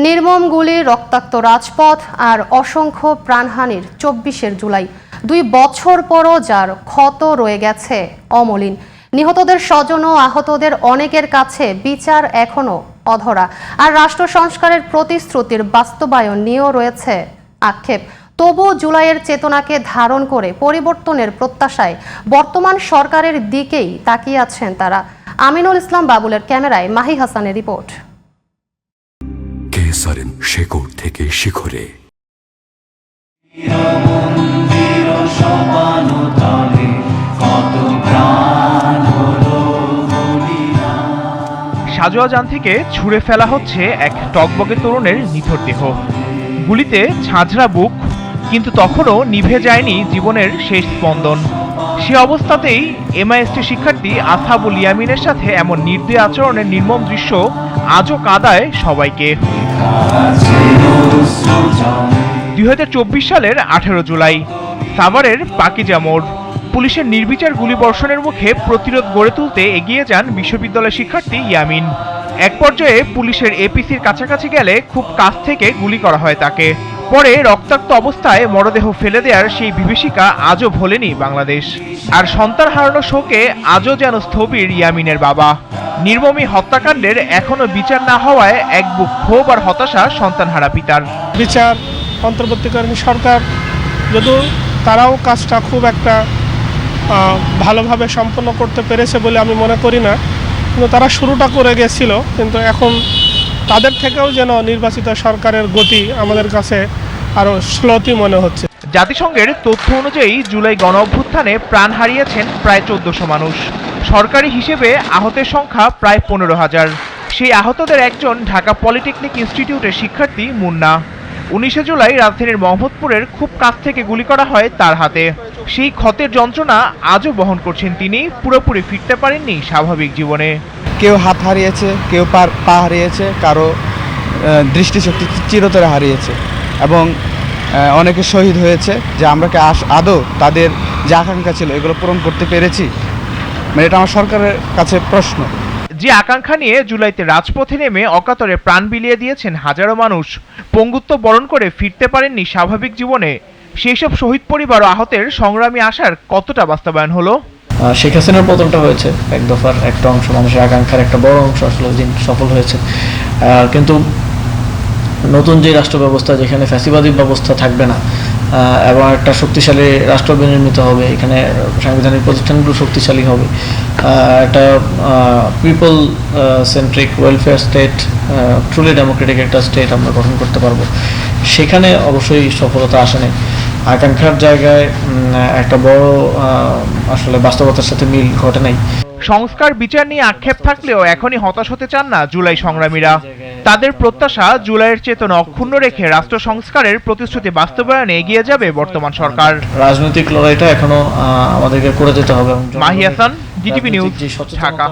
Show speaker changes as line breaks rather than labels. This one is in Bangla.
নির্মম গুলি, রক্তাক্ত রাজপথ আর অসংখ্য প্রাণহানির ২৪শে জুলাই ২ বছর পরও যার ক্ষত রয়ে গেছে অমলিন। নিহতদের স্বজন ও আহতদের অনেকের কাছে বিচার এখনো অধরা, আর রাষ্ট্র সংস্কারের প্রতিশ্রুতির বাস্তবায়ন নিয়েও রয়েছে আক্ষেপ। তবু জুলাইয়ের চেতনাকে ধারণ করে পরিবর্তনের প্রত্যাশায় বর্তমান সরকারের দিকেই তাকিয়ে আছেন তারা। আমিনুল ইসলাম বাবুলের ক্যামেরায় মাহি হাসানের রিপোর্ট।
শেকড় থেকে শিখরে
সাজোয়াজান থেকে ছুঁড়ে ফেলা হচ্ছে এক টকবকে তরুণের নিথর দেহ। গুলিতে ঝাঁঝরা বুক, কিন্তু তখনও নিভে যায়নি জীবনের শেষ স্পন্দন। সে অবস্থাতেই এমআইএসটি শিক্ষার্থী আসহাবুল ইয়ামিনের সাথে এমন নির্দয় আচরণের নির্মম দৃশ্য আজও কাঁদায় সবাইকে। ২০২৪ সালের ১৮ জুলাই সাভারের পাকিজা মোড়। পুলিশের নির্বিচার গুলিবর্ষণের মুখে প্রতিরোধ গড়ে তুলতে এগিয়ে যান বিশ্ববিদ্যালয় শিক্ষার্থী ইয়ামিন। এক পর্যায়ে পুলিশের এপিসির কাছাকাছি গেলে খুব কাছ থেকে গুলি করা হয় তাকে। পরে রক্তাক্ত অবস্থায় মরদেহ ফেলে দেওয়ার সেই বিভীষিকা আজও ভোলেনি বাংলাদেশ। আর সন্তান হারানোর শোকে আজও যেন স্থবির ইয়ামিনের বাবা। নির্মমী হত্যাকাণ্ডের এখনো বিচার না হওয়ায় এক বুক ক্ষোভ আর হতাশা সন্তানহারা পিতার।
বিচার অন্তর্বর্তীকালীন সরকার যদিও তারাও কাজটা খুব একটা ভালোভাবে সম্পন্ন করতে পেরেছে বলে আমি মনে করি না, কিন্তু তারা শুরুটা করে গেছিল। কিন্তু এখন তাদের থেকেও যেন নির্বাচিত সরকারের গতি আমাদের কাছে আরও স্লোতি মনে হচ্ছে।
জাতিসংঘের তথ্য অনুযায়ী জুলাই গণ অভ্যুত্থানে প্রাণ হারিয়েছেন প্রায় ১৪০০ মানুষ। সরকারি হিসেবে আহতের সংখ্যা প্রায় ১৫,০০০। সেই আহতদের একজন ঢাকা পলিটেকনিক ইনস্টিটিউটের শিক্ষার্থী মুন্না। ১৯শে জুলাই রাজধানীর মোহাম্মদপুরের খুব কাছ থেকে গুলি করা হয় তার হাতে। সেই ক্ষতের যন্ত্রণা আজও বহন করছেন তিনি। পুরোপুরি ফিরতে পারেননি স্বাভাবিক জীবনে।
কেউ হাত হারিয়েছে, কেউ পা হারিয়েছে, কারো দৃষ্টিশক্তি চিরতরে হারিয়েছে, এবং অনেকে শহীদ হয়েছে। যে আমরা কি আদৌ তাদের যে আকাঙ্ক্ষা ছিল এগুলো পূরণ করতে পেরেছি? মানে এটা আমার সরকারের কাছে প্রশ্ন।
যে আকাঙ্ক্ষা নিয়ে জুলাইতে রাজপথে নেমে অকাতরে প্রাণ বিলিয়ে দিয়েছেন হাজারো মানুষ, পঙ্গুত্ব বরণ করে ফিরতে পারেননি স্বাভাবিক জীবনে, সেই সব শহীদ পরিবার ও আহতের সংগ্রামী আশার কতটা বাস্তবায়ন হলো?
শেখ হাসিনার পতনটা হয়েছে এক দফার, একটা অংশ মানুষের আকাঙ্ক্ষার একটা বড় অংশ আসলে সফল হয়েছে। কিন্তু নতুন যে রাষ্ট্র ব্যবস্থা, যেখানে ফ্যাসিবাদী ব্যবস্থা থাকবে না এবং একটা শক্তিশালী রাষ্ট্র বিনির্মিত হবে, এখানে সাংবিধানিক প্রতিষ্ঠানগুলো শক্তিশালী হবে, একটা people centric welfare state, truly Democratic একটা স্টেট আমরা গঠন করতে পারবো, সেখানে অবশ্যই সফলতা আসেনি। আকাঙ্ক্ষার জায়গায় একটা বড় আসলে বাস্তবতার সাথে মিল ঘটে নাই।
সংস্কার বিচার নিয়ে আক্ষেপ থাকলেও এখনই হতাশ হতে চান না জুলাই সংগ্রামীরা। তাদের প্রত্যাশা জুলাইয়ের চেতনা অক্ষুণ্ণ রেখে রাষ্ট্র সংস্কারের প্রতিশ্রুতি বাস্তবায়নে এগিয়ে যাবে বর্তমান সরকার।
রাজনৈতিক লড়াইটা এখনো আমাদেরকে করে যেতে হবে।
Mahi Hasan, GTV news, Dhaka.